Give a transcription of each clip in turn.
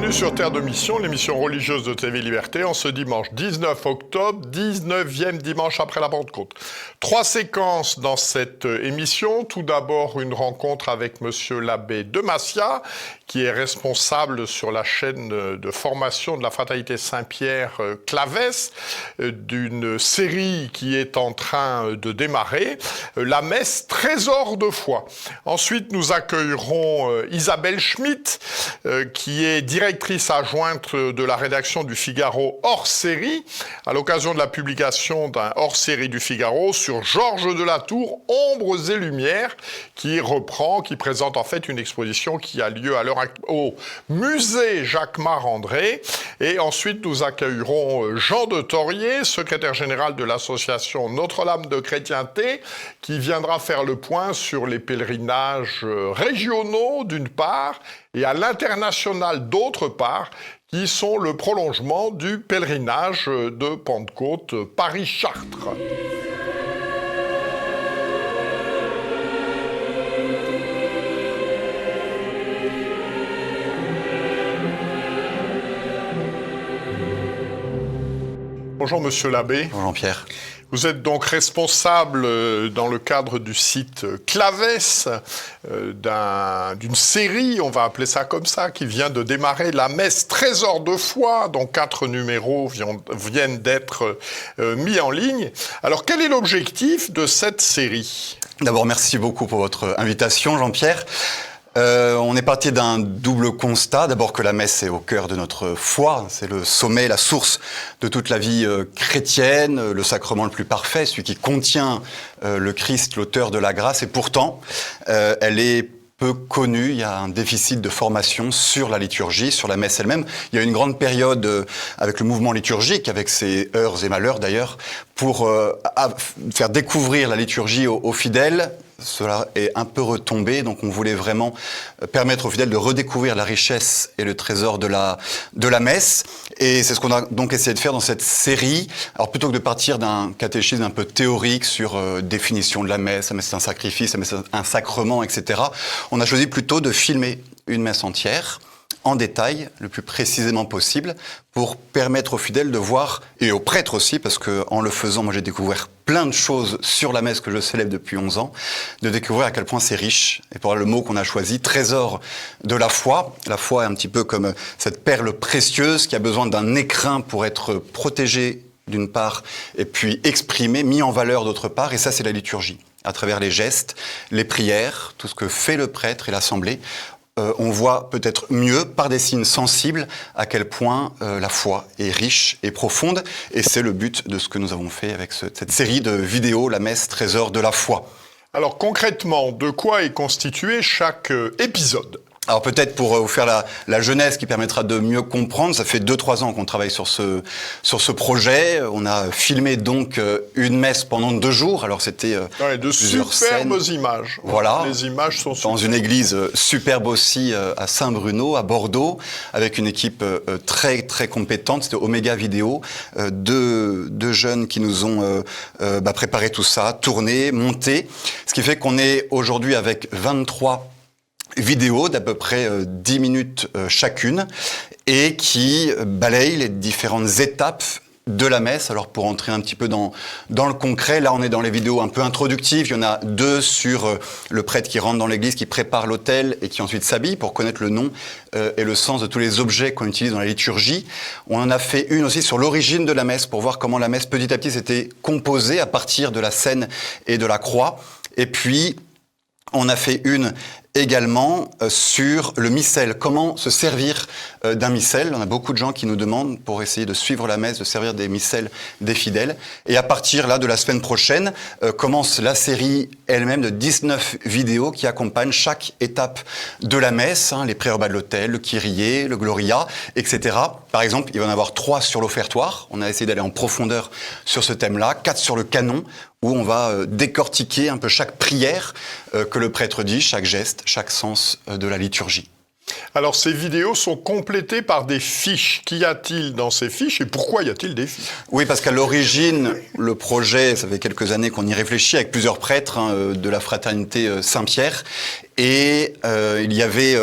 Bienvenue sur Terre de Mission, l'émission religieuse de TV Liberté, en ce dimanche 19 octobre, 19e dimanche après la Pentecôte. 3 séquences dans cette émission. Tout d'abord, une rencontre avec Monsieur l'abbé Demassia, qui est responsable sur la chaîne de formation de la Fraternité Saint-Pierre Clavès, d'une série qui est en train de démarrer, la messe Trésor de foi. Ensuite, nous accueillerons Isabelle Schmitt, qui est directrice adjointe de la rédaction du Figaro hors-série, à l'occasion de la publication d'un hors-série du Figaro sur Georges de la Tour, Ombres et Lumières, qui présente en fait une exposition qui a lieu à l'heure au musée Jacquemart-André. Et ensuite, nous accueillerons Jean de Torier, secrétaire général de l'association Notre-Dame de Chrétienté, qui viendra faire le point sur les pèlerinages régionaux d'une part et à l'international d'autre part, qui sont le prolongement du pèlerinage de Pentecôte Paris-Chartres. Bonjour Monsieur l'abbé. Bonjour Jean-Pierre. Vous êtes donc responsable dans le cadre du site Clavès d'une série, on va appeler ça comme ça, qui vient de démarrer, la messe Trésor de foi, dont 4 numéros viennent d'être mis en ligne. Alors quel est l'objectif de cette série ? D'abord, merci beaucoup pour votre invitation Jean-Pierre. On est parti d'un double constat. D'abord que la messe est au cœur de notre foi. C'est le sommet, la source de toute la vie chrétienne, le sacrement le plus parfait, celui qui contient le Christ, l'auteur de la grâce. Et pourtant, elle est peu connue. Il y a un déficit de formation sur la liturgie, sur la messe elle-même. Il y a une grande période avec le mouvement liturgique, avec ses heures et malheurs d'ailleurs, pour faire découvrir la liturgie aux fidèles. Cela est un peu retombé, donc on voulait vraiment permettre aux fidèles de redécouvrir la richesse et le trésor de la messe. Et c'est ce qu'on a donc essayé de faire dans cette série. Alors plutôt que de partir d'un catéchisme un peu théorique sur définition de la messe c'est un sacrifice, la messe c'est un sacrement, etc., on a choisi plutôt de filmer une messe entière, en détail, le plus précisément possible, pour permettre aux fidèles de voir, et aux prêtres aussi, parce qu'en le faisant, moi j'ai découvert plein de choses sur la messe que je célèbre depuis 11 ans, de découvrir à quel point c'est riche. Et pour le mot qu'on a choisi, trésor de la foi. La foi est un petit peu comme cette perle précieuse qui a besoin d'un écrin pour être protégée d'une part, et puis exprimée, mis en valeur d'autre part, et ça c'est la liturgie. À travers les gestes, les prières, tout ce que fait le prêtre et l'assemblée, on voit peut-être mieux, par des signes sensibles, à quel point la foi est riche et profonde. Et c'est le but de ce que nous avons fait avec cette série de vidéos, la messe Trésor de la foi. Alors concrètement, de quoi est constitué chaque épisode ? Alors peut-être pour vous faire la jeunesse qui permettra de mieux comprendre, ça fait 2-3 ans qu'on travaille sur ce projet. On a filmé donc une messe pendant 2 jours. Alors c'était de superbes images. Voilà. Les images sont dans une église superbe aussi à Saint-Bruno, à Bordeaux, avec une équipe très très compétente. C'était Omega Vidéo, deux jeunes qui nous ont préparé tout ça, tourné, monté. Ce qui fait qu'on est aujourd'hui avec 23 vidéos d'à peu près 10 minutes chacune et qui balayent les différentes étapes de la messe. Alors pour entrer un petit peu dans le concret, là on est dans les vidéos un peu introductives. Il y en a 2 sur le prêtre qui rentre dans l'église, qui prépare l'autel et qui ensuite s'habille pour connaître le nom et le sens de tous les objets qu'on utilise dans la liturgie. On en a fait une aussi sur l'origine de la messe pour voir comment la messe petit à petit s'était composée à partir de la scène et de la croix. Et puis on a fait une également sur le missel, comment se servir d'un missel. On a beaucoup de gens qui nous demandent, pour essayer de suivre la messe, de servir des missels des fidèles. Et à partir là de la semaine prochaine, commence la série elle-même de 19 vidéos qui accompagnent chaque étape de la messe, les prérebats de l'autel, le Kyrie, le Gloria, etc. Par exemple, il va y en avoir 3 sur l'offertoire. On a essayé d'aller en profondeur sur ce thème-là, 4 sur le canon, où on va décortiquer un peu chaque prière que le prêtre dit, chaque geste, chaque sens de la liturgie. Alors, ces vidéos sont complétées par des fiches. Qu'y a-t-il dans ces fiches et pourquoi y a-t-il des fiches ? Oui, parce qu'à l'origine, le projet, ça fait quelques années qu'on y réfléchit avec plusieurs prêtres de la fraternité Saint-Pierre. Et il y avait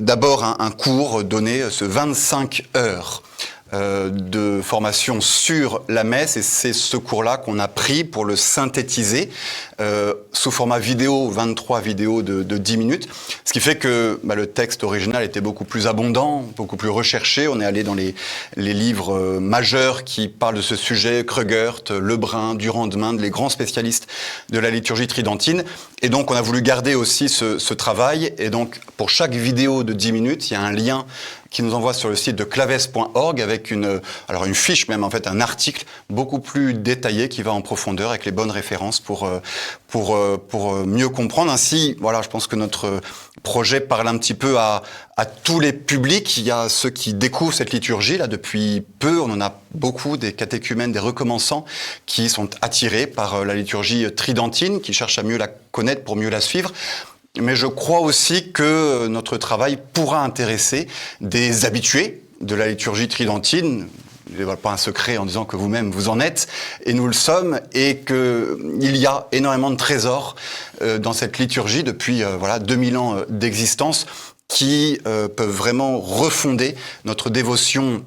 d'abord un cours donné, ce 25 heures de formation sur la messe, et c'est ce cours-là qu'on a pris pour le synthétiser sous format vidéo, 23 vidéos de 10 minutes, ce qui fait que le texte original était beaucoup plus abondant, beaucoup plus recherché. On est allé dans les livres majeurs qui parlent de ce sujet, Kruegert, Lebrun, Durand-de-Minde, les grands spécialistes de la liturgie tridentine, et donc on a voulu garder aussi ce travail, et donc pour chaque vidéo de 10 minutes, il y a un lien qui nous envoie sur le site de claves.org avec une fiche, même en fait un article beaucoup plus détaillé qui va en profondeur avec les bonnes références pour mieux comprendre. Ainsi, voilà, je pense que notre projet parle un petit peu à tous les publics. Il y a ceux qui découvrent cette liturgie là depuis peu. On en a beaucoup, des catéchumènes, des recommençants qui sont attirés par la liturgie tridentine, qui cherchent à mieux la connaître pour mieux la suivre. Mais je crois aussi que notre travail pourra intéresser des habitués de la liturgie tridentine. Je ne dévoile pas un secret en disant que vous-même vous en êtes, et nous le sommes, et qu'il y a énormément de trésors dans cette liturgie depuis 2000 ans d'existence qui peuvent vraiment refonder notre dévotion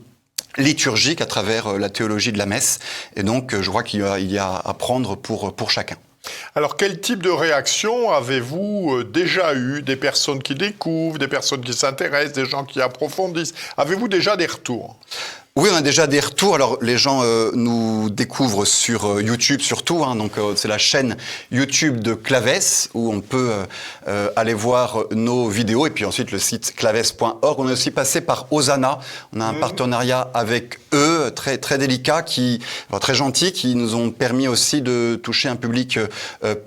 liturgique à travers la théologie de la messe. Et donc je crois qu'il y a à prendre pour chacun. Alors, quel type de réaction avez-vous déjà eu? Des personnes qui découvrent, des personnes qui s'intéressent, des gens qui approfondissent? Avez-vous déjà des retours? Oui, on a déjà des retours. Alors, les gens nous découvrent sur YouTube surtout. Donc, c'est la chaîne YouTube de Claves où on peut aller voir nos vidéos. Et puis ensuite, le site claves.org. On est aussi passé par Hosanna. On a un partenariat avec eux, très, très délicat, très gentil, qui nous ont permis aussi de toucher un public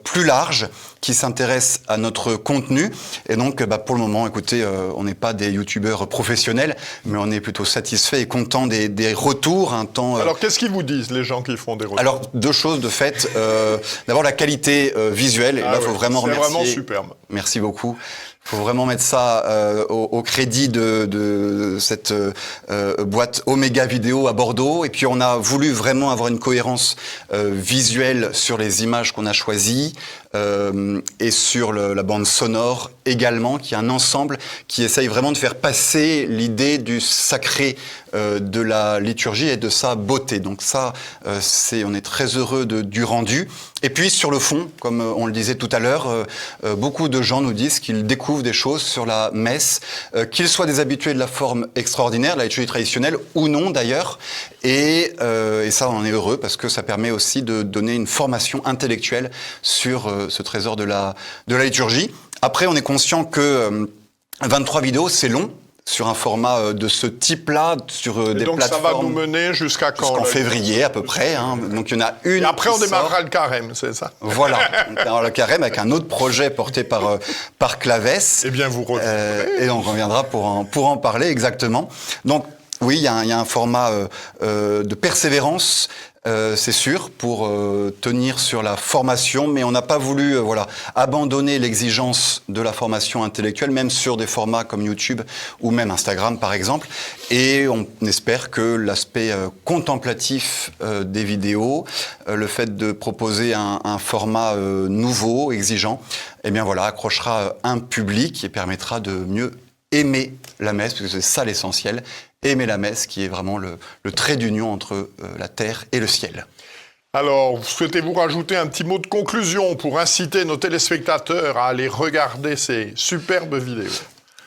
plus large, qui s'intéresse à notre contenu. Et donc, pour le moment, écoutez, on n'est pas des youtubeurs professionnels, mais on est plutôt satisfaits et contents des retours. Alors, qu'est-ce qu'ils vous disent, les gens qui font des retours? Alors, deux choses de fait. D'abord, la qualité visuelle. Et là, il faut vraiment remercier. C'est vraiment superbe. Merci beaucoup. Il faut vraiment mettre ça au crédit de cette boîte Omega Vidéo à Bordeaux. Et puis, on a voulu vraiment avoir une cohérence visuelle sur les images qu'on a choisies et sur la bande sonore également, qui est un ensemble qui essaye vraiment de faire passer l'idée du sacré de la liturgie et de sa beauté. Donc ça, on est très heureux du rendu. Et puis sur le fond, comme on le disait tout à l'heure, beaucoup de gens nous disent qu'ils découvrent des choses sur la messe, qu'ils soient des habitués de la forme extraordinaire, de la liturgie traditionnelle, ou non d'ailleurs. Et ça, on en est heureux parce que ça permet aussi de donner une formation intellectuelle sur ce trésor de la liturgie. Après, on est conscient que 23 vidéos, c'est long. Sur un format de ce type-là, sur des plateformes. Donc ça va nous mener jusqu'à quand? Jusqu'en février à peu près. Donc il y en a une. Et après on démarrera le carême, c'est ça? Voilà, on démarrera le carême avec un autre projet porté par Claves. Eh bien vous reviendrez. Et on reviendra pour en parler exactement. Donc oui, il y a un format de persévérance. C'est sûr, pour tenir sur la formation, mais on n'a pas voulu abandonner l'exigence de la formation intellectuelle, même sur des formats comme YouTube ou même Instagram par exemple. Et on espère que l'aspect contemplatif des vidéos, le fait de proposer un format nouveau, exigeant, accrochera un public et permettra de mieux aimer la messe, parce que c'est ça l'essentiel. Aimer la messe, qui est vraiment le trait d'union entre la terre et le ciel. Alors, souhaitez-vous rajouter un petit mot de conclusion pour inciter nos téléspectateurs à aller regarder ces superbes vidéos?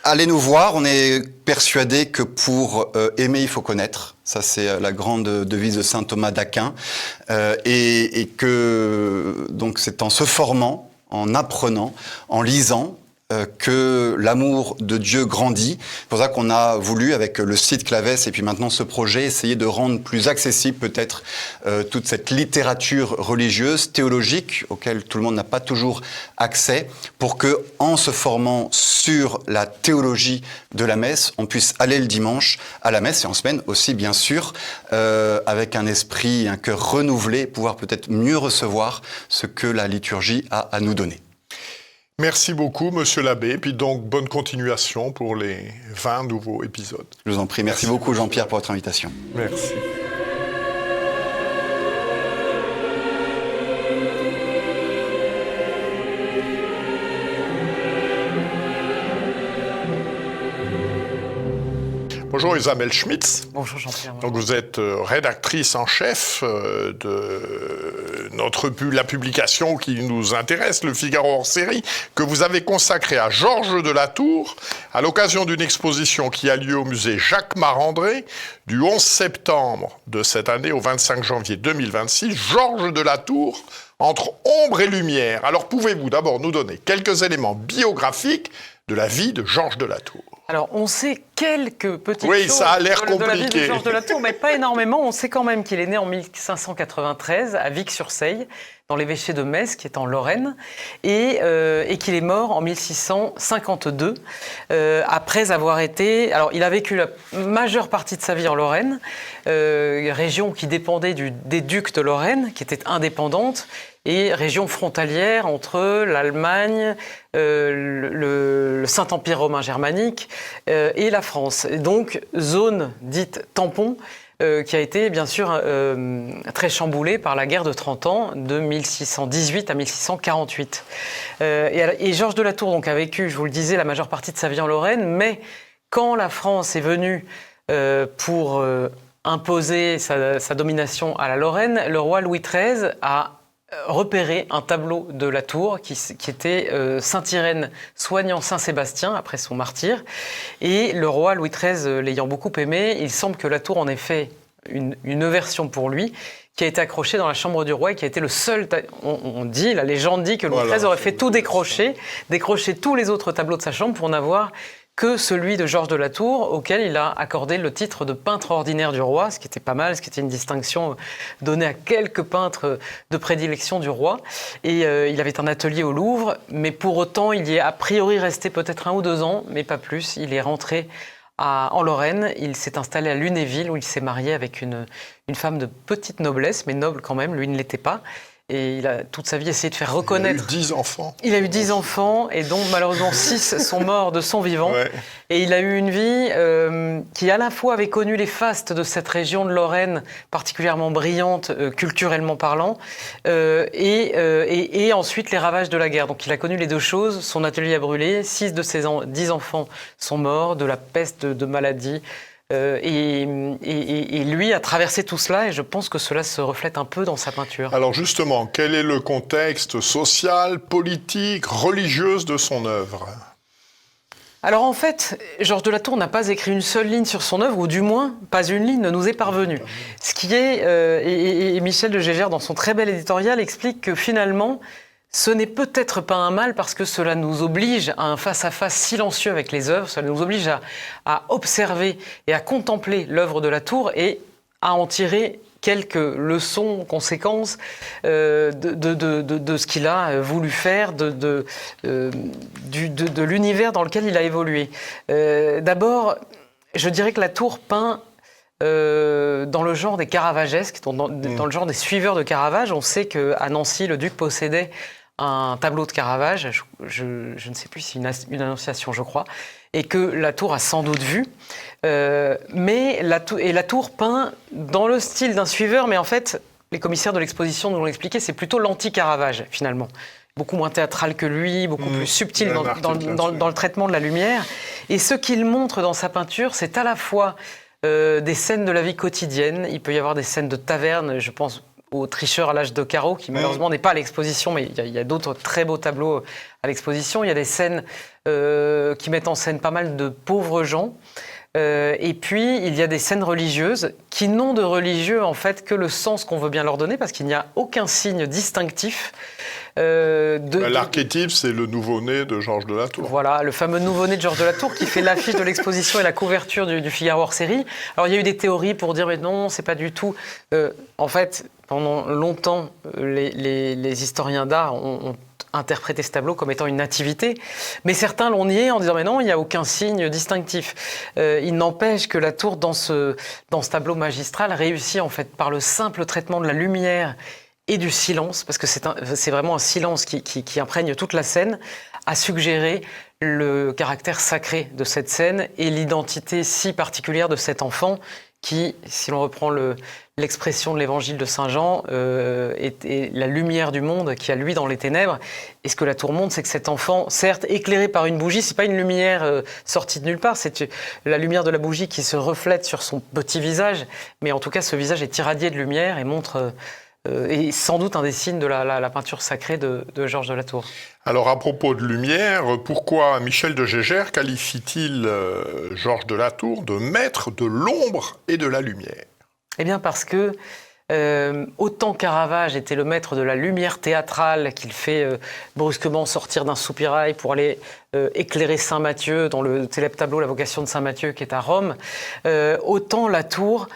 Allez nous voir, on est persuadé que pour aimer, il faut connaître. Ça, c'est la grande devise de saint Thomas d'Aquin. Et que donc c'est en se formant, en apprenant, en lisant, que l'amour de Dieu grandit. C'est pour ça qu'on a voulu, avec le site Claves et puis maintenant ce projet, essayer de rendre plus accessible peut-être toute cette littérature religieuse, théologique, auquel tout le monde n'a pas toujours accès, pour que, en se formant sur la théologie de la messe, on puisse aller le dimanche à la messe et en semaine aussi, bien sûr, avec un esprit, un cœur renouvelé, pouvoir peut-être mieux recevoir ce que la liturgie a à nous donner. Merci beaucoup, monsieur l'abbé. Puis donc, bonne continuation pour les 20 nouveaux épisodes. Je vous en prie. Merci beaucoup, Jean-Pierre, pour votre invitation. Merci. Bonjour Isabelle Schmitz. Bonjour Jean-Pierre. Donc vous êtes rédactrice en chef de la publication qui nous intéresse, Le Figaro hors série, que vous avez consacrée à Georges de la Tour à l'occasion d'une exposition qui a lieu au musée Jacques Marandré du 11 septembre de cette année au 25 janvier 2026. Georges de la Tour, entre ombre et lumière. Alors pouvez-vous d'abord nous donner quelques éléments biographiques de la vie de Georges de la Tour? Alors, on sait quelques petites choses ça a l'air compliqué. De la vie de Georges de la Tour, mais pas énormément. On sait quand même qu'il est né en 1593 à Vic-sur-Seille, dans l'évêché de Metz, qui est en Lorraine, et qu'il est mort en 1652, après avoir été... Alors, il a vécu la majeure partie de sa vie en Lorraine, région qui dépendait des ducs de Lorraine, qui était indépendante, et région frontalière entre l'Allemagne, le Saint-Empire romain germanique et la France. Et donc, zone dite tampon, qui a été bien sûr très chamboulée par la guerre de 30 ans, de 1618 à 1648. Et Georges de la Tour donc, a vécu, je vous le disais, la majeure partie de sa vie en Lorraine, mais quand la France est venue pour imposer sa domination à la Lorraine, le roi Louis XIII a repéré un tableau de la Tour qui était Sainte-Irène soignant Saint-Sébastien après son martyre. Et le roi Louis XIII l'ayant beaucoup aimé, il semble que la Tour en ait fait une version pour lui qui a été accrochée dans la chambre du roi et qui a été le seul... On dit, la légende dit que Louis XIII aurait fait tout décrocher tous les autres tableaux de sa chambre pour n'avoir que celui de Georges de la Tour, auquel il a accordé le titre de peintre ordinaire du roi, ce qui était pas mal, ce qui était une distinction donnée à quelques peintres de prédilection du roi. Et il avait un atelier au Louvre, mais pour autant, il y est a priori resté peut-être 1 ou 2 ans, mais pas plus. Il est rentré en Lorraine, il s'est installé à Lunéville, où il s'est marié avec une femme de petite noblesse, mais noble quand même, lui ne l'était pas. Et il a toute sa vie essayé de faire reconnaître... Il a eu 10 enfants. Il a eu 10 enfants, et dont malheureusement 6 sont morts de son vivant. Ouais. Et il a eu une vie qui à la fois avait connu les fastes de cette région de Lorraine, particulièrement brillante, culturellement parlant, et ensuite les ravages de la guerre. Donc il a connu les deux choses. Son atelier a brûlé, 6 de ses 10 enfants sont morts de la peste, de maladies. Et lui a traversé tout cela, et je pense que cela se reflète un peu dans sa peinture. Alors justement, quel est le contexte social, politique, religieux de son œuvre ? Alors en fait, Georges de la Tour n'a pas écrit une seule ligne sur son œuvre, ou du moins, pas une ligne ne nous est parvenue. Ce qui est, et Michel de Gégère, dans son très bel éditorial, explique que finalement, ce n'est peut-être pas un mal parce que cela nous oblige à un face-à-face silencieux avec les œuvres, cela nous oblige à observer et à contempler l'œuvre de la Tour et à en tirer quelques leçons, conséquences de ce qu'il a voulu faire, de l'univers dans lequel il a évolué. D'abord, je dirais que la Tour peint dans le genre des caravagesques, dans le genre des suiveurs de Caravage. On sait qu'à Nancy, le duc possédait un tableau de Caravage, je ne sais plus si une annonciation, je crois, et que la Tour a sans doute vu. Mais la Tour peint dans le style d'un suiveur, mais en fait, les commissaires de l'exposition nous l'ont expliqué, c'est plutôt l'anti-Caravage, finalement. Beaucoup moins théâtral que lui, beaucoup plus subtil dans le traitement de la lumière. Et ce qu'il montre dans sa peinture, c'est à la fois des scènes de la vie quotidienne. Il peut y avoir des scènes de taverne, je pense au Tricheur à l'âge de carreau, qui malheureusement n'est pas à l'exposition, mais il y a d'autres très beaux tableaux à l'exposition. Il y a des scènes qui mettent en scène pas mal de pauvres gens. Et puis, il y a des scènes religieuses qui n'ont de religieux, en fait, que le sens qu'on veut bien leur donner, parce qu'il n'y a aucun signe distinctif. L'archétype, c'est le nouveau-né de Georges de la Tour. Voilà, le fameux nouveau-né de Georges de la Tour qui fait l'affiche de l'exposition et la couverture du Figaro hors série. Alors, il y a eu des théories pour dire, mais non, c'est pas du tout... en fait, pendant longtemps, les historiens d'art ont interprété ce tableau comme étant une nativité, mais certains l'ont nié en disant mais non, il n'y a aucun signe distinctif. Il n'empêche que la Tour, dans ce tableau magistral, réussit en fait par le simple traitement de la lumière et du silence, parce que c'est vraiment un silence qui imprègne toute la scène, à suggérer le caractère sacré de cette scène et l'identité si particulière de cet enfant qui, si l'on reprend l'expression de l'évangile de Saint Jean, est la lumière du monde qui a lui dans les ténèbres. Et ce que la tour montre, c'est que cet enfant, certes éclairé par une bougie, c'est pas une lumière sortie de nulle part, c'est la lumière de la bougie qui se reflète sur son petit visage, mais en tout cas ce visage est irradié de lumière et montre... et sans doute un des signes de la peinture sacrée de Georges de la Tour. Alors à propos de lumière, pourquoi Michel de Gégère qualifie-t-il Georges de la Tour de maître de l'ombre et de la lumière? Eh bien parce que autant Caravage était le maître de la lumière théâtrale qu'il fait brusquement sortir d'un soupirail pour aller éclairer Saint Matthieu dans le célèbre tableau La Vocation de Saint Matthieu qui est à Rome, autant la Tour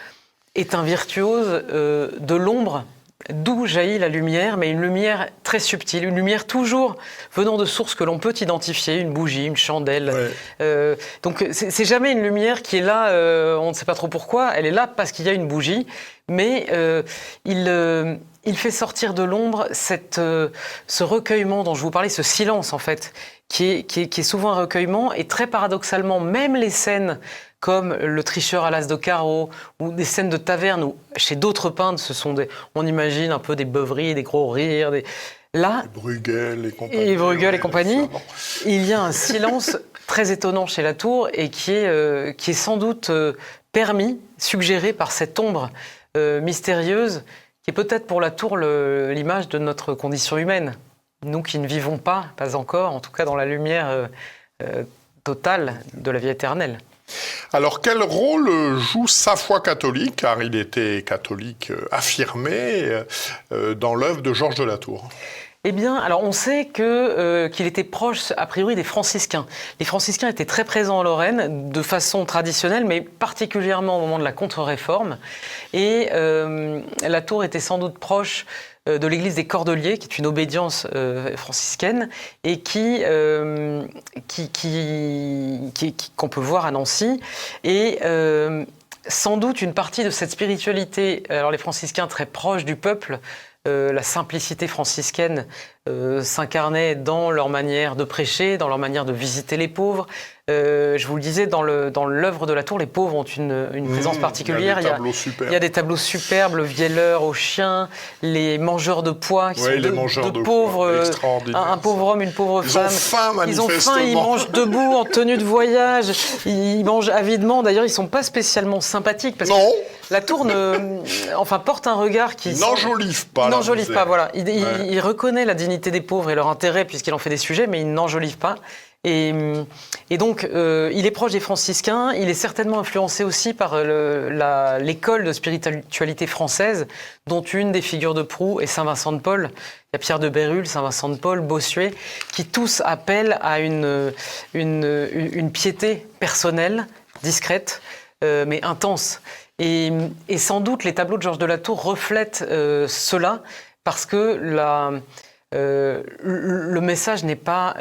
est un virtuose de l'ombre, d'où jaillit la lumière, mais une lumière très subtile, une lumière toujours venant de sources que l'on peut identifier, une bougie, une chandelle. Ouais. Donc c'est jamais une lumière qui est là, on ne sait pas trop pourquoi, elle est là parce qu'il y a une bougie, mais il fait sortir de l'ombre ce recueillement dont je vous parlais, ce silence en fait, qui est souvent un recueillement, et très paradoxalement, même les scènes comme le tricheur à l'as de carreau, ou des scènes de taverne où, chez d'autres peintres, on imagine un peu des beuveries, des gros rires. Là, Bruegel et compagnie. Il y a un silence très étonnant chez la Tour et qui est sans doute permis, suggéré par cette ombre mystérieuse, qui est peut-être pour la Tour l'image de notre condition humaine. Nous qui ne vivons pas encore, en tout cas dans la lumière totale de la vie éternelle. Alors, quel rôle joue sa foi catholique, car il était catholique affirmé, dans l'œuvre de Georges de la Tour? Eh bien, alors on sait qu'il était proche, a priori, des franciscains. Les franciscains étaient très présents en Lorraine, de façon traditionnelle, mais particulièrement au moment de la Contre-Réforme. Et la Tour était sans doute proche de l'église des Cordeliers, qui est une obédience franciscaine, et qu'on peut voir à Nancy. Et sans doute une partie de cette spiritualité, alors les franciscains très proches du peuple, la simplicité franciscaine s'incarnait dans leur manière de prêcher, dans leur manière de visiter les pauvres. Je vous le disais, dans l'œuvre de la Tour, les pauvres ont une présence particulière. Il y a des tableaux superbes, le vielleur aux chiens, les mangeurs de pois, qui sont de pauvres, un pauvre homme, une pauvre femme. Ils ont faim, ils mangent debout, en tenue de voyage, ils mangent avidement. D'ailleurs, ils ne sont pas spécialement sympathiques. Parce non. Que la Tour porte un regard qui... n'enjolive pas. Il n'enjolive pas, voilà. Il reconnaît la dignité des pauvres et leur intérêt, puisqu'il en fait des sujets, mais il n'enjolive pas. Et donc, il est proche des franciscains, il est certainement influencé aussi par l'école de spiritualité française, dont une des figures de proue est Saint Vincent de Paul. Il y a Pierre de Bérulle, Saint Vincent de Paul, Bossuet, qui tous appellent à une piété personnelle, discrète, mais intense. Et sans doute, les tableaux de Georges de la Tour reflètent cela, parce que le message n'est pas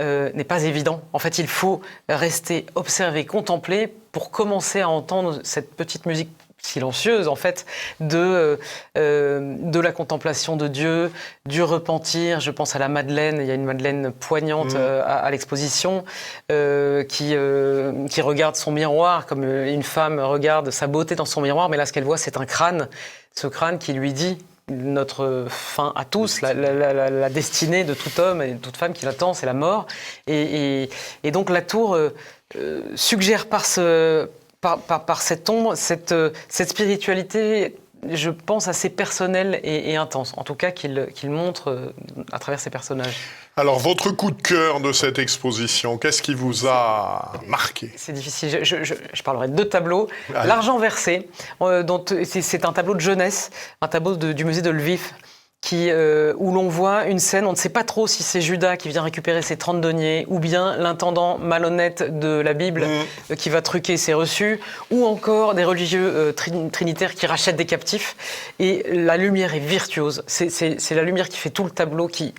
évident. En fait, il faut rester observé, contempler pour commencer à entendre cette petite musique silencieuse, en fait, de la contemplation de Dieu, du repentir. Je pense à la Madeleine. Il y a une Madeleine poignante à l'exposition qui regarde son miroir comme une femme regarde sa beauté dans son miroir. Mais là, ce qu'elle voit, c'est un crâne. Ce crâne qui lui dit notre fin à tous, la destinée de tout homme et de toute femme qui l'attend, c'est la mort. Et donc la Tour suggère par cette ombre, cette spiritualité, je pense, assez personnelle et intense, en tout cas qu'il montre à travers ses personnages. Alors, votre coup de cœur de cette exposition, qu'est-ce qui vous a marqué? C'est difficile, je parlerai de deux tableaux. Allez. L'Argent versé, c'est un tableau de jeunesse, un tableau du musée de Lviv, où l'on voit une scène, on ne sait pas trop si c'est Judas qui vient récupérer ses 30 deniers, ou bien l'intendant malhonnête de la Bible qui va truquer ses reçus, ou encore des religieux trinitaires qui rachètent des captifs. Et la lumière est virtuose. C'est la lumière qui fait tout le tableau, qui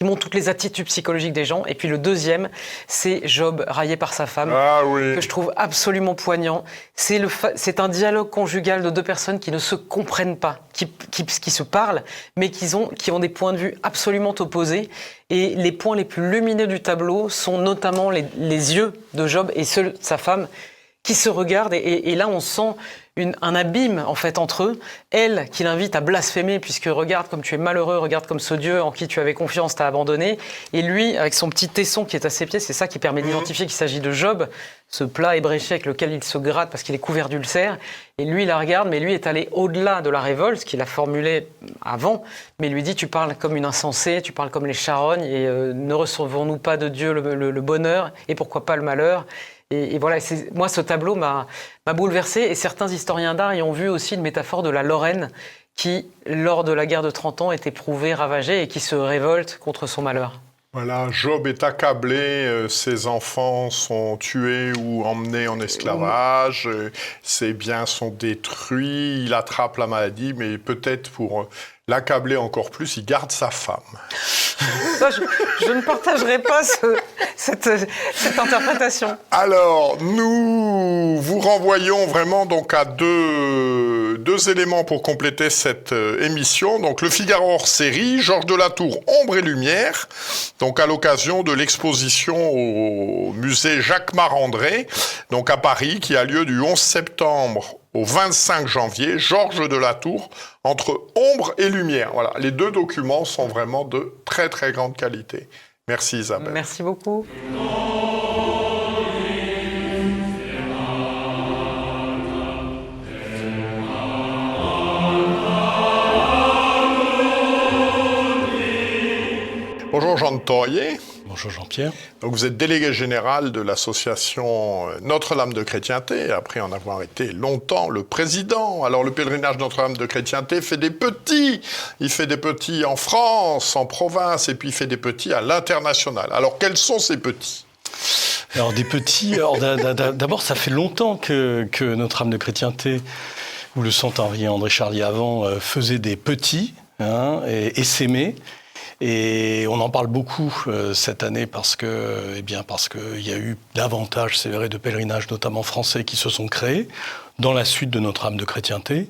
montre toutes les attitudes psychologiques des gens. Et puis le deuxième, c'est Job raillé par sa femme, que je trouve absolument poignant. C'est un dialogue conjugal de deux personnes qui ne se comprennent pas, qui se parlent, mais qui ont des points de vue absolument opposés. Et les points les plus lumineux du tableau sont notamment les yeux de Job et ceux de sa femme, qui se regardent et là on sent un abîme en fait entre eux. Elle qui l'invite à blasphémer puisque regarde comme tu es malheureux, regarde comme ce Dieu en qui tu avais confiance t'a abandonné. Et lui avec son petit tesson qui est à ses pieds, c'est ça qui permet d'identifier qu'il s'agit de Job, ce plat ébréché avec lequel il se gratte parce qu'il est couvert d'ulcères. Et lui il la regarde, mais lui est allé au-delà de la révolte, ce qu'il a formulé avant, mais il lui dit tu parles comme une insensée, tu parles comme les charognes et ne recevons-nous pas de Dieu le bonheur et pourquoi pas le malheur. Et voilà, moi ce tableau m'a bouleversé et certains historiens d'art y ont vu aussi une métaphore de la Lorraine qui, lors de la guerre de 30 ans, est éprouvée, ravagée et qui se révolte contre son malheur. Voilà, Job est accablé, ses enfants sont tués ou emmenés en esclavage, ses biens sont détruits, il attrape la maladie, mais peut-être pour l'accabler encore plus, il garde sa femme. Ça, je ne partagerai pas cette interprétation. Alors, nous vous renvoyons vraiment donc à deux éléments pour compléter cette émission. Donc, le Figaro hors série, Georges de la Tour, Ombre et Lumière. Donc, à l'occasion de l'exposition au musée Jacques Marandré, donc à Paris, qui a lieu du 11 septembre au 25 janvier, Georges de la Tour, entre ombre et lumière. Voilà, les deux documents sont vraiment de très très grande qualité. Merci Isabelle. Merci beaucoup. Bonjour Jean de Thorier. Bonjour Jean-Pierre. Donc vous êtes délégué général de l'association Notre-Dame de Chrétienté, après en avoir été longtemps le président. Alors le pèlerinage Notre-Dame de Chrétienté fait des petits. Il fait des petits en France, en province, et puis il fait des petits à l'international. Alors quels sont ces petits ? Alors des petits, d'abord ça fait longtemps que Notre-Dame de Chrétienté, ou le Saint-Henri André Charlier avant, faisait des petits et s'aimait. Et on en parle beaucoup cette année parce qu'il y a eu davantage, c'est vrai, de pèlerinages, notamment français, qui se sont créés dans la suite de Notre-Dame de Chrétienté.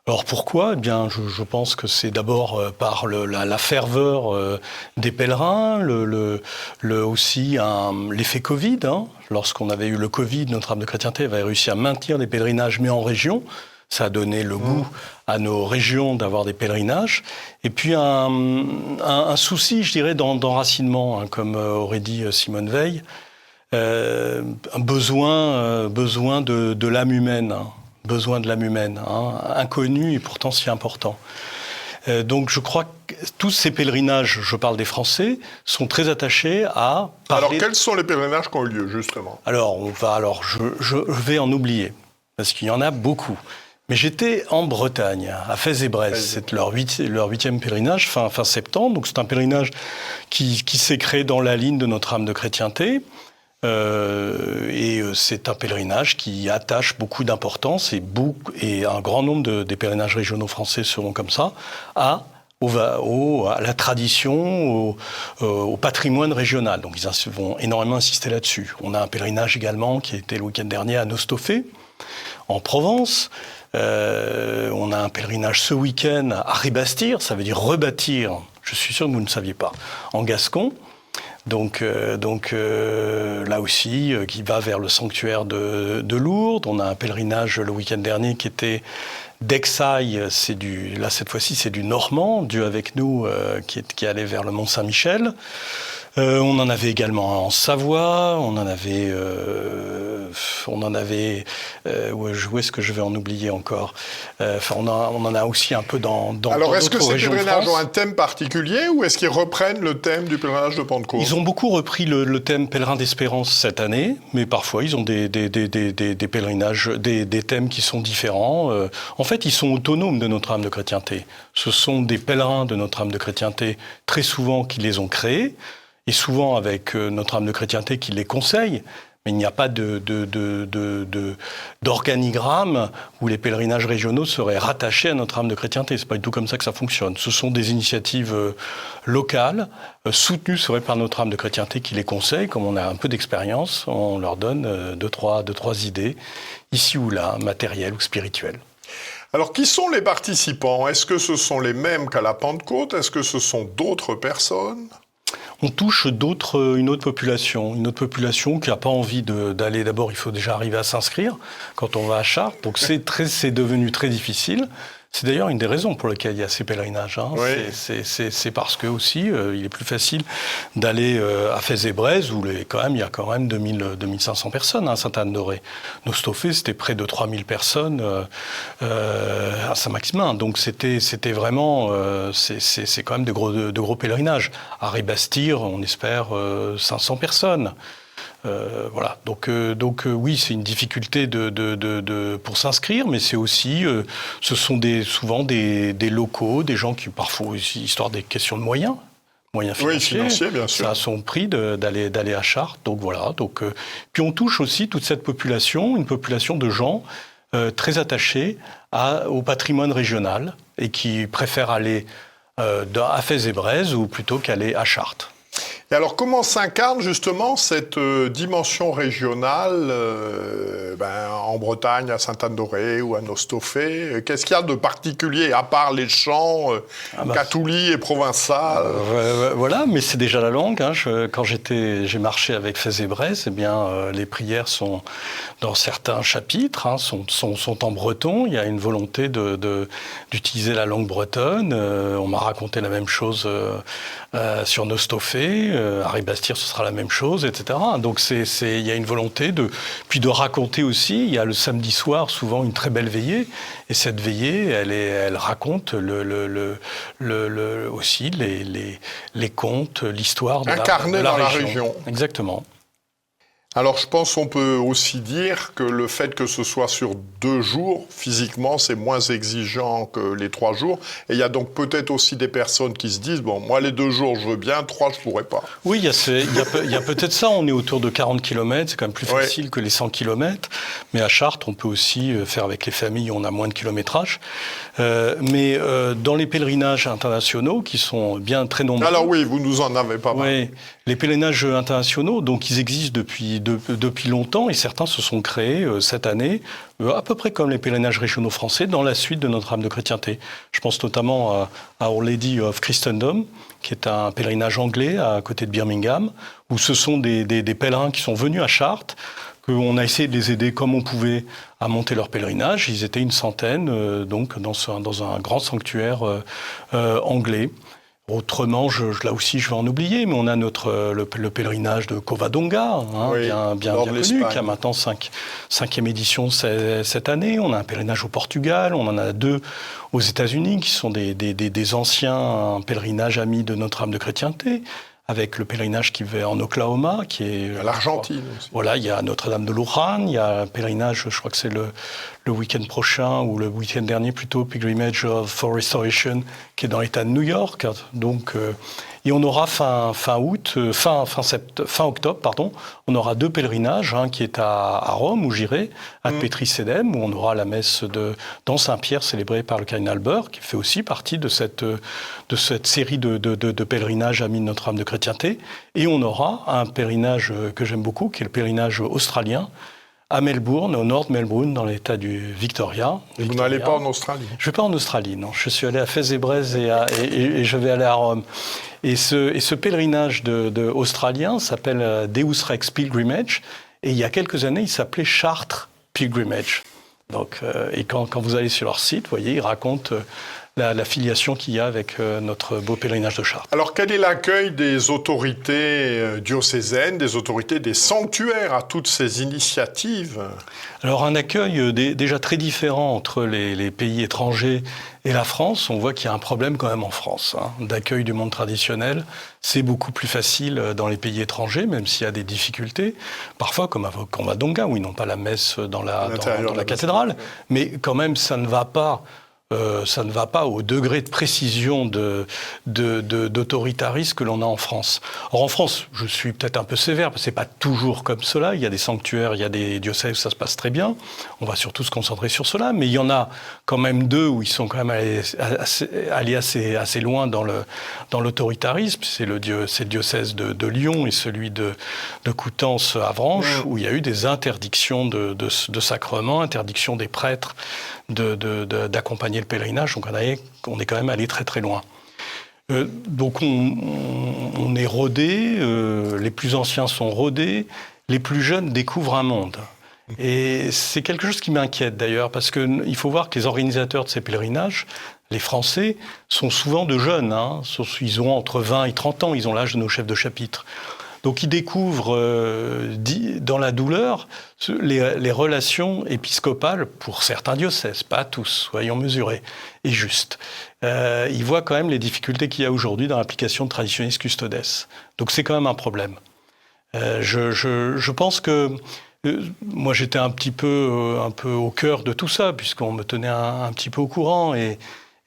Alors pourquoi ? Eh bien, je pense que c'est d'abord par la ferveur des pèlerins, aussi l'effet Covid. Lorsqu'on avait eu le Covid, Notre-Dame de Chrétienté avait réussi à maintenir des pèlerinages, mais en région. Ça a donné le goût à nos régions d'avoir des pèlerinages. Et puis un souci, je dirais, d'enracinement, comme aurait dit Simone Veil, un besoin de l'âme humaine, besoin de l'âme humaine, inconnu et pourtant si important. Donc je crois que tous ces pèlerinages, je parle des Français, sont très attachés à parler... Alors quels sont les pèlerinages qui ont eu lieu, justement ? Alors je vais en oublier, parce qu'il y en a beaucoup. Mais j'étais en Bretagne, à Fès-et-Bresse. C'est leur huitième pèlerinage, fin septembre. Donc c'est un pèlerinage qui s'est créé dans la ligne de Notre-Dame de Chrétienté. Et c'est un pèlerinage qui attache beaucoup d'importance et un grand nombre des pèlerinages régionaux français seront comme ça, à la tradition, au patrimoine régional. Donc ils vont énormément insister là-dessus. On a un pèlerinage également qui a été le week-end dernier à Nostofé, en Provence. On a un pèlerinage ce week-end à Ribastir, ça veut dire rebâtir, je suis sûr que vous ne saviez pas, en Gascon. Donc là aussi, qui va vers le sanctuaire de Lourdes. On a un pèlerinage le week-end dernier qui était d'Exailles, là cette fois-ci c'est du Normand, Dieu avec nous, qui allait vers le Mont Saint-Michel. On en avait également en Savoie, on en avait où est-ce que je vais en oublier encore ? On en a aussi un peu dans Alors, est-ce que ces pèlerinages ont France. un thème particulier ou est-ce qu'ils reprennent le thème du pèlerinage de Pentecôte ? Ils ont beaucoup repris le thème pèlerin d'espérance cette année, mais parfois ils ont des pèlerinages, des thèmes qui sont différents. En fait, ils sont autonomes de Notre-Dame de Chrétienté. Ce sont des pèlerins de Notre-Dame de Chrétienté, très souvent, qui les ont créés, et souvent avec Notre-Dame de Chrétienté qui les conseille. Mais il n'y a pas d'organigramme où les pèlerinages régionaux seraient rattachés à Notre-Dame de Chrétienté. C'est pas du tout comme ça que ça fonctionne. Ce sont des initiatives locales, soutenues, c'est vrai, par Notre-Dame de Chrétienté qui les conseille. Comme on a un peu d'expérience, on leur donne deux, trois idées, ici ou là, matérielles ou spirituelles. Alors, qui sont les participants ? Est-ce que ce sont les mêmes qu'à la Pentecôte ? Est-ce que ce sont d'autres personnes ? on touche une autre population qui n'a pas envie d'aller. D'abord, il faut déjà arriver à s'inscrire quand on va à Chartres, donc c'est devenu très difficile. C'est d'ailleurs une des raisons pour lesquelles il y a ces pèlerinages. Hein. Oui. C'est parce que aussi, il est plus facile d'aller à Fès-et-Brèze, où il y a quand même 2500 personnes à Sainte-Anne-d'Auray. Nostofé, c'était près de 3000 personnes à Saint-Maximin. Donc c'était vraiment, c'est quand même de gros pèlerinages. À Ribastir, on espère 500 personnes. Voilà. Donc oui, c'est une difficulté pour s'inscrire, mais c'est aussi, ce sont souvent des locaux, des gens qui parfois aussi, histoire des questions de moyens financiers, bien sûr. Ça a son prix d'aller à Chartres. Donc voilà. Puis on touche aussi toute cette population, une population de gens très attachés au patrimoine régional et qui préfèrent aller à Fès-et-Brèze ou plutôt qu'aller à Chartres. Et alors, comment s'incarne justement cette dimension régionale en Bretagne, à Sainte-Anne-d'Auray ou à Nostofé? Qu'est-ce qu'il y a de particulier, à part les chants Catouli et provençal? Voilà, mais c'est déjà la langue. Hein. Quand j'ai marché avec Fès-et-Brèze, les prières sont, dans certains chapitres, sont en breton. Il y a une volonté d'utiliser la langue bretonne. On m'a raconté la même chose sur Nostofé. À Ribastir, ce sera la même chose, etc. Donc il y a une volonté de raconter aussi. Il y a le samedi soir souvent une très belle veillée, et cette veillée, elle raconte aussi les contes, l'histoire de la région. Exactement. Alors, je pense qu'on peut aussi dire que le fait que ce soit sur 2 jours, physiquement, c'est moins exigeant que les 3 jours. Et il y a donc peut-être aussi des personnes qui se disent, bon, moi, les 2 jours, je veux bien, 3, je pourrais pas. Oui, il y a peut-être ça. On est autour de 40 km. C'est quand même plus facile que les 100 km. Mais à Chartres, on peut aussi faire avec les familles, on a moins de kilométrage. Mais dans les pèlerinages internationaux, qui sont bien très nombreux... Alors oui, vous nous en avez pas mal. Oui, les pèlerinages internationaux, donc ils existent depuis longtemps, et certains se sont créés cette année, à peu près comme les pèlerinages régionaux français, dans la suite de Notre-Dame de Chrétienté. Je pense notamment à Our Lady of Christendom, qui est un pèlerinage anglais à côté de Birmingham, où ce sont des pèlerins qui sont venus à Chartres, qu'on a essayé de les aider comme on pouvait à monter leur pèlerinage. Ils étaient une centaine, donc dans un grand sanctuaire anglais. Autrement, là aussi, je vais en oublier, mais on a le pèlerinage de Covadonga, bien connu, qui a maintenant 5e édition cette année. On a un pèlerinage au Portugal, on en a 2 aux États-Unis, qui sont des anciens pèlerinages amis de Notre-Dame de Chrétienté, avec le pèlerinage qui va en Oklahoma, qui est... À l'Argentine aussi. Voilà, il y a Notre-Dame de Luján, il y a un pèlerinage, je crois que c'est le week-end prochain, ou le week-end dernier plutôt, Pilgrimage for Restoration, qui est dans l'État de New York. Donc, et on aura fin octobre, on aura 2 pèlerinages, qui est à Rome, où j'irai, à Petri Sedem, où on aura la messe dans Saint-Pierre, célébrée par le cardinal Burr, qui fait aussi partie de cette série de pèlerinages amis de Notre-Dame de Chrétienté. Et on aura un pèlerinage que j'aime beaucoup, qui est le pèlerinage australien, à Melbourne, au nord de Melbourne, dans l'état du Victoria. Vous n'allez pas en Australie? Je ne vais pas en Australie, non. Je suis allé à Fès-et-Brèze et je vais aller à Rome. Et ce pèlerinage australien s'appelle Deus Rex Pilgrimage. Et il y a quelques années, il s'appelait Chartres Pilgrimage. Donc, et quand vous allez sur leur site, vous voyez, ils racontent la filiation qu'il y a avec notre beau pèlerinage de Chartres. Alors, quel est l'accueil des autorités diocésaines, des autorités des sanctuaires à toutes ces initiatives? Alors, un accueil déjà très différent entre les pays étrangers et la France. On voit qu'il y a un problème quand même en France d'accueil du monde traditionnel. C'est beaucoup plus facile dans les pays étrangers, même s'il y a des difficultés. Parfois, comme à Covadonga, où ils n'ont pas la messe dans la cathédrale. Mais quand même, ça ne va pas au degré de précision d'autoritarisme que l'on a en France. Or, en France, je suis peut-être un peu sévère, parce que c'est pas toujours comme cela. Il y a des sanctuaires, il y a des diocèses où ça se passe très bien. On va surtout se concentrer sur cela. Mais il y en a quand même 2 où ils sont quand même allés assez loin dans l'autoritarisme. C'est le diocèse de Lyon et celui de Coutances-Avranches, où il y a eu des interdictions de sacrements, interdiction des prêtres d'accompagner le pèlerinage, donc on est quand même allé très très loin. Donc on est rodés, les plus anciens sont rodés, les plus jeunes découvrent un monde. Et c'est quelque chose qui m'inquiète d'ailleurs, parce qu'il faut voir que les organisateurs de ces pèlerinages, les Français, sont souvent de jeunes. Ils ont entre 20 et 30 ans, ils ont l'âge de nos chefs de chapitre. Donc ils découvrent dans la douleur les relations épiscopales pour certains diocèses, pas tous, soyons mesurés et justes. Ils voient quand même les difficultés qu'il y a aujourd'hui dans l'application de Traditionis Custodes. Donc c'est quand même un problème. Je pense que moi j'étais un peu au cœur de tout ça, puisqu'on me tenait un petit peu au courant, et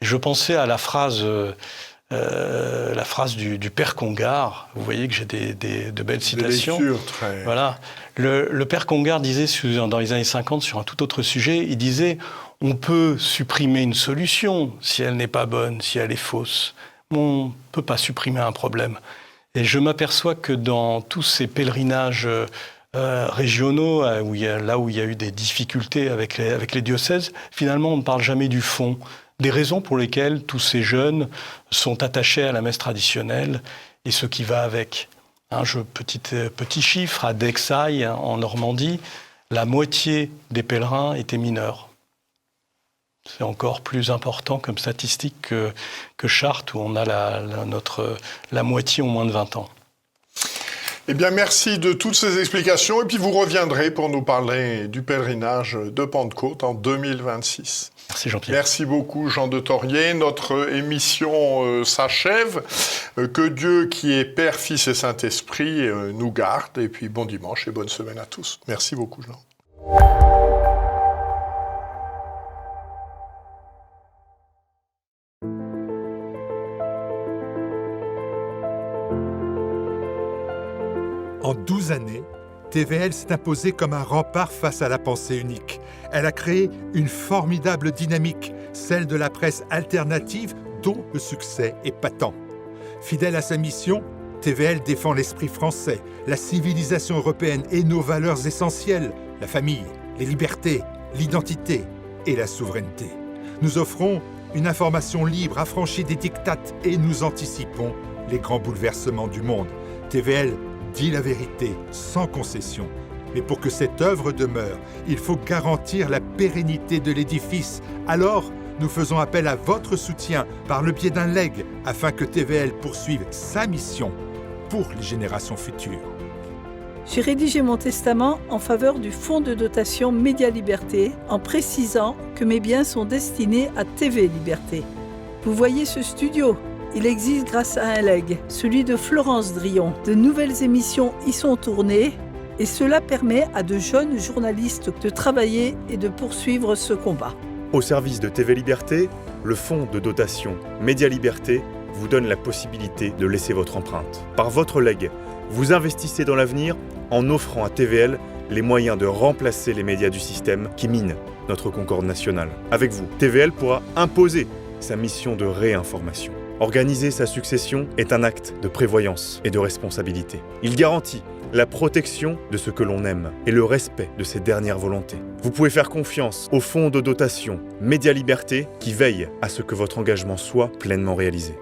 je pensais à la phrase du père Congar. Vous voyez que j'ai de belles citations. Des lectures très... Voilà. Le père Congar disait, dans les années 50, sur un tout autre sujet, il disait « On peut supprimer une solution si elle n'est pas bonne, si elle est fausse. On ne peut pas supprimer un problème. » Et je m'aperçois que dans tous ces pèlerinages régionaux, là où il y a eu des difficultés avec les diocèses, finalement, on ne parle jamais du fond, des raisons pour lesquelles tous ces jeunes sont attachés à la messe traditionnelle et ce qui va avec. Petit chiffre, à Dexailles, en Normandie, la moitié des pèlerins étaient mineurs. C'est encore plus important comme statistique que Chartres, où on a la moitié ont moins de 20 ans. Eh bien, merci de toutes ces explications. Et puis, vous reviendrez pour nous parler du pèlerinage de Pentecôte en 2026. Merci Jean-Pierre. Merci beaucoup Jean de Thorier. Notre émission s'achève. Que Dieu qui est Père, Fils et Saint-Esprit nous garde. Et puis, bon dimanche et bonne semaine à tous. Merci beaucoup Jean. En 12 années, TVL s'est imposée comme un rempart face à la pensée unique. Elle a créé une formidable dynamique, celle de la presse alternative dont le succès est patent. Fidèle à sa mission, TVL défend l'esprit français, la civilisation européenne et nos valeurs essentielles, la famille, les libertés, l'identité et la souveraineté. Nous offrons une information libre, affranchie des dictates, et nous anticipons les grands bouleversements du monde. TVL dit la vérité, sans concession. Mais pour que cette œuvre demeure, il faut garantir la pérennité de l'édifice. Alors, nous faisons appel à votre soutien par le biais d'un legs, afin que TVL poursuive sa mission pour les générations futures. J'ai rédigé mon testament en faveur du fonds de dotation Média Liberté, en précisant que mes biens sont destinés à TV Liberté. Vous voyez ce studio ? Il existe grâce à un legs, celui de Florence Drillon. De nouvelles émissions y sont tournées et cela permet à de jeunes journalistes de travailler et de poursuivre ce combat. Au service de TV Liberté, le fonds de dotation Média Liberté vous donne la possibilité de laisser votre empreinte. Par votre legs, vous investissez dans l'avenir en offrant à TVL les moyens de remplacer les médias du système qui minent notre concorde nationale. Avec vous, TVL pourra imposer sa mission de réinformation. Organiser sa succession est un acte de prévoyance et de responsabilité. Il garantit la protection de ce que l'on aime et le respect de ses dernières volontés. Vous pouvez faire confiance au fonds de dotation Média Liberté qui veille à ce que votre engagement soit pleinement réalisé.